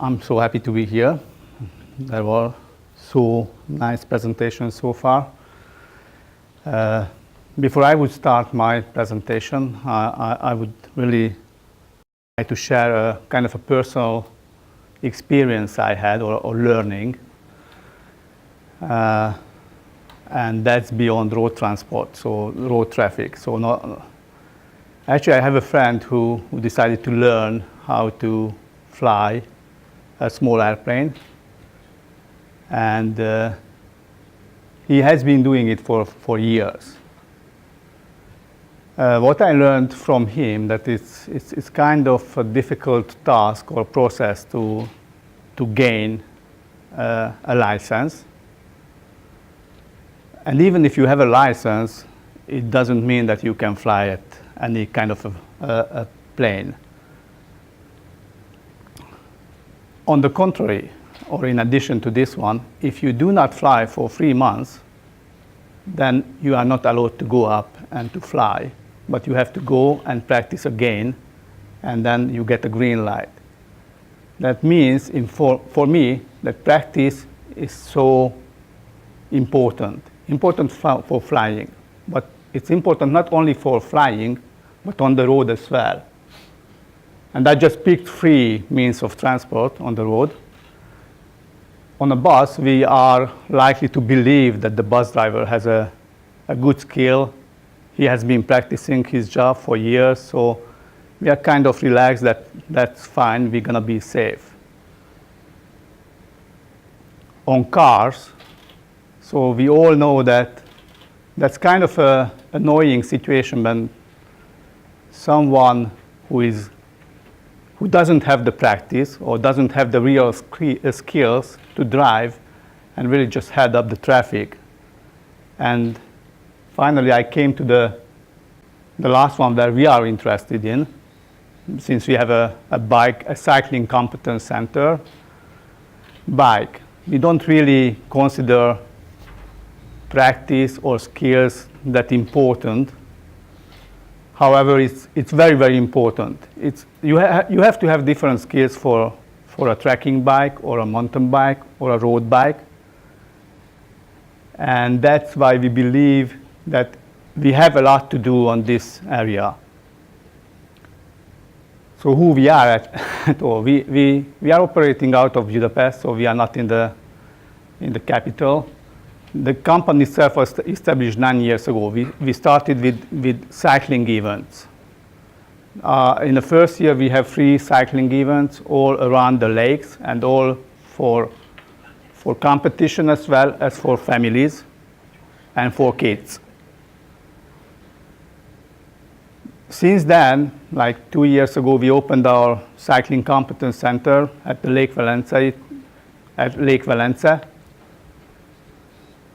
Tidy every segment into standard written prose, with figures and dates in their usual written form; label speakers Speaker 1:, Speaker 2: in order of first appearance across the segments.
Speaker 1: I'm so happy to be here. There were so nice presentations so far. Before I would start my presentation, I would really like to share a kind of a personal experience I had or learning. And that's beyond road transport, so road traffic. Actually, I have a friend who decided to learn how to fly a small airplane. And he has been doing it for years. What I learned from him that it's kind of a difficult task or process to gain a license. And even if you have a license, it doesn't mean that you can fly at any kind of a plane. On the contrary, or in addition to this one, if you do not fly for 3 months, then you are not allowed to go up and to fly, but you have to go and practice again, and then you get a green light. That means, for me, that practice is so important for flying, but it's important not only for flying, but on the road as well. And I just picked 3 means of transport on the road. On a bus, we are likely to believe that the bus driver has a good skill. He has been practicing his job for years, so we are kind of relaxed that that's fine, we're gonna be safe. On cars, so we all know that that's kind of an annoying situation when someone who doesn't have the practice or doesn't have the real skills to drive and really just head up the traffic. And finally, I came to the last one that we are interested in, since we have a cycling competence center. Bike. We don't really consider practice or skills that important. However, it's very, very important. You have to have different skills for a trekking bike or a mountain bike or a road bike. And that's why we believe that we have a lot to do on this area. So who we are at all? We are operating out of Budapest, so we are not in the capital. The company itself was established 9 years ago. We started with cycling events. In the first year, we have 3 cycling events all around the lakes and all for competition as well as for families and for kids. Since then, like 2 years ago, we opened our cycling competence center at the Lake Velence,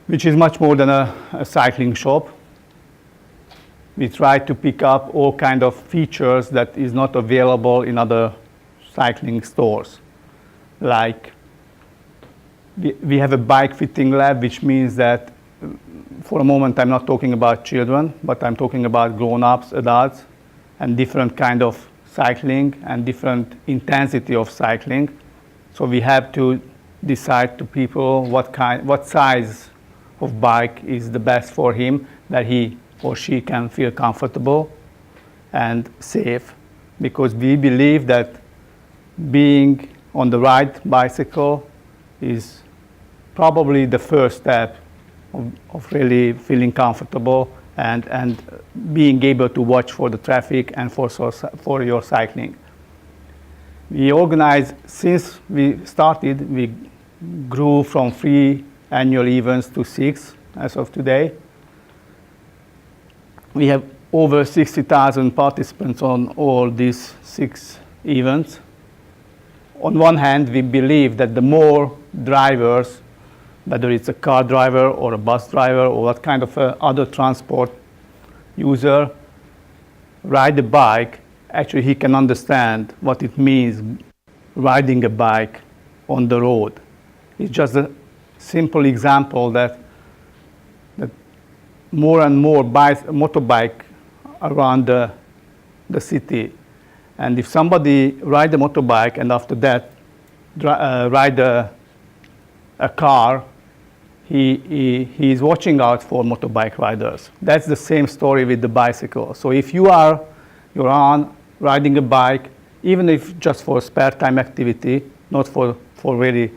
Speaker 1: which is much more than a cycling shop. We try to pick up all kind of features that is not available in other cycling stores. Like, we have a bike fitting lab, which means that for a moment I'm not talking about children, but I'm talking about grown-ups, adults, and different kind of cycling and different intensity of cycling. So we have to decide to people what size of bike is the best for him, that he or she can feel comfortable and safe, because we believe that being on the right bicycle is probably the first step of really feeling comfortable and being able to watch for the traffic and for your cycling. We organize, since we started, we grew from 3 annual events to 6 as of today. We have over 60,000 participants on all these 6 events. On one hand, we believe that the more drivers, whether it's a car driver or a bus driver or what kind of other transport user, ride a bike, actually he can understand what it means riding a bike on the road. It's just a simple example that more and more motorbike around the city. And if somebody ride a motorbike and after that ride a car, he is watching out for motorbike riders. That's the same story with the bicycle. So if you're on riding a bike, even if just for spare time activity, not for really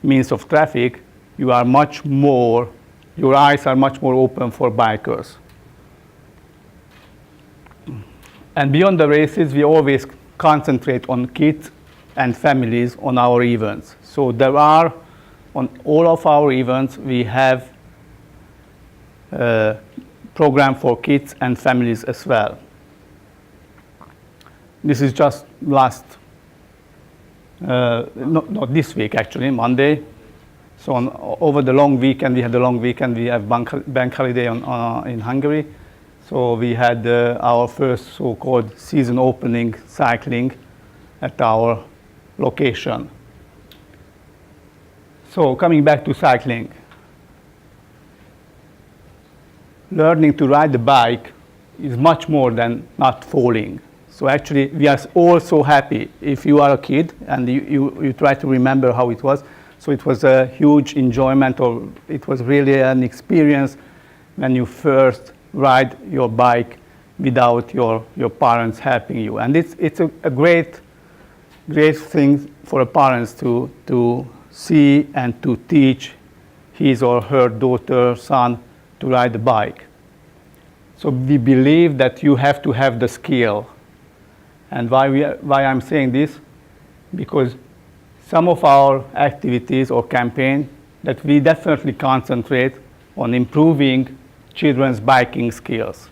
Speaker 1: means of traffic, your eyes are much more open for bikers. And beyond the races, we always concentrate on kids and families on our events. So there are, on all of our events, we have a program for kids and families as well. This is just not this week actually, Monday. So over the long weekend, we had a long weekend. We have bank holiday in Hungary. So we had our first so-called season opening cycling at our location. So coming back to cycling, learning to ride the bike is much more than not falling. So actually, we are all so happy if you are a kid and you try to remember how it was. So it was a huge enjoyment, or it was really an experience when you first ride your bike without your parents helping you. And it's a great thing for parents to see and to teach his or her daughter, son to ride the bike. So we believe that you have to have the skill. And why I'm saying this? Because some of our activities or campaign that we definitely concentrate on improving children's biking skills.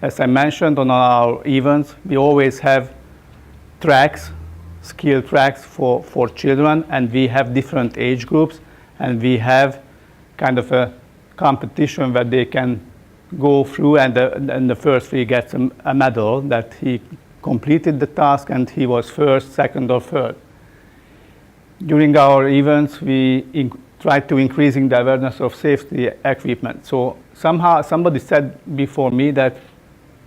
Speaker 1: As I mentioned on our events, we always have tracks, skill tracks for children, and we have different age groups, and we have kind of a competition where they can go through, and the first three gets a medal that he completed the task and he was first, second, or third. During our events, we try to increasing the awareness of safety equipment. So somehow somebody said before me that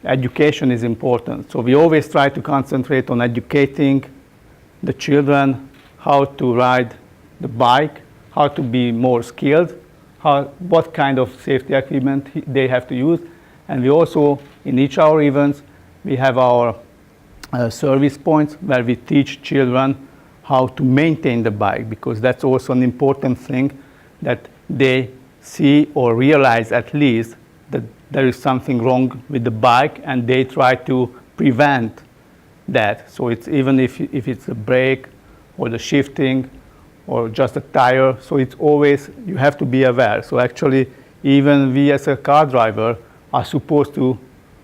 Speaker 1: education is important. So we always try to concentrate on educating the children how to ride the bike, how to be more skilled, what kind of safety equipment they have to use. And we also, in each of our events, we have our service points where we teach children how to maintain the bike, because that's also an important thing, that they see or realize at least that there is something wrong with the bike, and they try to prevent that. So it's even if it's a brake or the shifting or just a tire, so it's always, you have to be aware. So actually, even we as a car driver are supposed to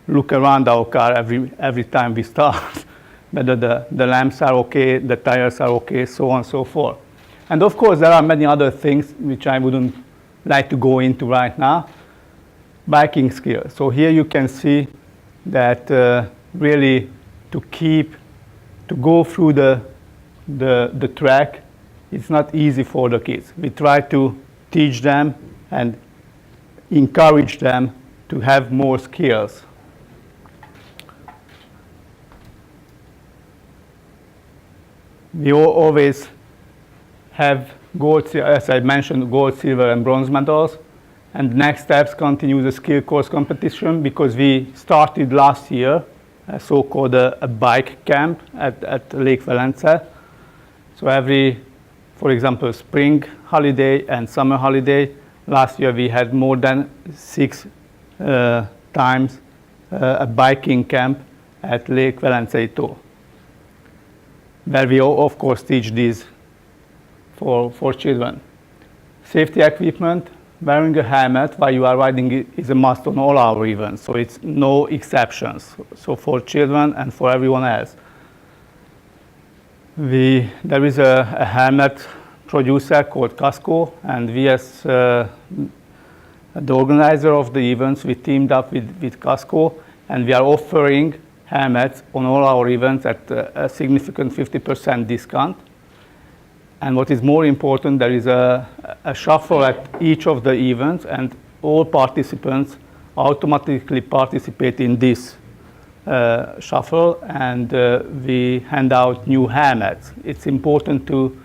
Speaker 1: look around our car every time we start, whether the lamps are okay, the tires are okay, so on and so forth. And of course, there are many other things which I wouldn't like to go into right now. Biking skills. So here you can see that really to go through the track, it's not easy for the kids. We try to teach them and encourage them to have more skills. We always have gold, as I mentioned, gold, silver, and bronze medals. And next steps continue the skill course competition, because we started last year a so-called a bike camp at Lake Valence. So for example, spring holiday and summer holiday, last year we had more than 6 times a biking camp at Lake Valence, where we of course teach these for children. Safety equipment, wearing a helmet while you are riding is a must on all our events, so it's no exceptions. So for children and for everyone else. There is a helmet producer called Casco, and we as the organizer of the events, we teamed up with Casco, and we are offering helmets on all our events at a significant 50% discount. And what is more important, there is a shuffle at each of the events, and all participants automatically participate in this shuffle, and we hand out new helmets. It's important to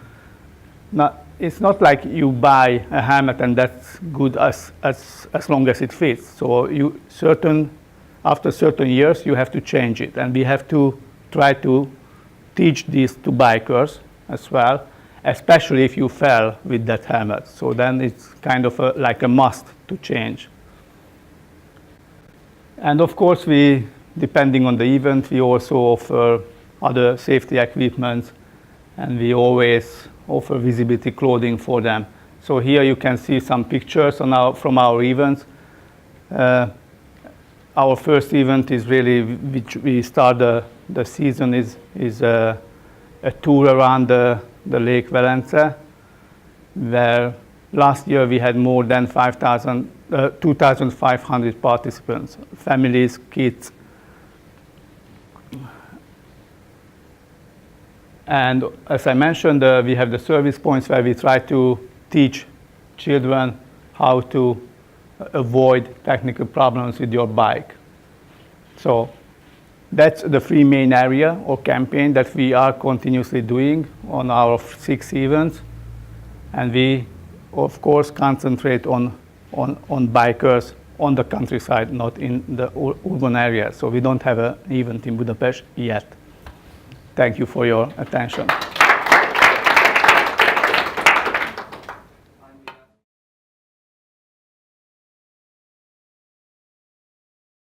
Speaker 1: it's not like you buy a helmet and that's good as long as it fits. So after certain years, you have to change it. And we have to try to teach this to bikers as well, especially if you fell with that helmet. So then it's kind of like a must to change. And of course, depending on the event, we also offer other safety equipment, and we always offer visibility clothing for them. So here you can see some pictures from our events. Our first event is really, which we start the season is a tour around the Lake Velence, where last year we had more than 2,500 participants, families, kids. And as I mentioned, we have the service points where we try to teach children how to avoid technical problems with your bike. So that's the three main area or campaign that we are continuously doing on our 6 events. And we, of course, concentrate on bikers on the countryside, not in the urban areas. So we don't have an event in Budapest yet. Thank you for your attention.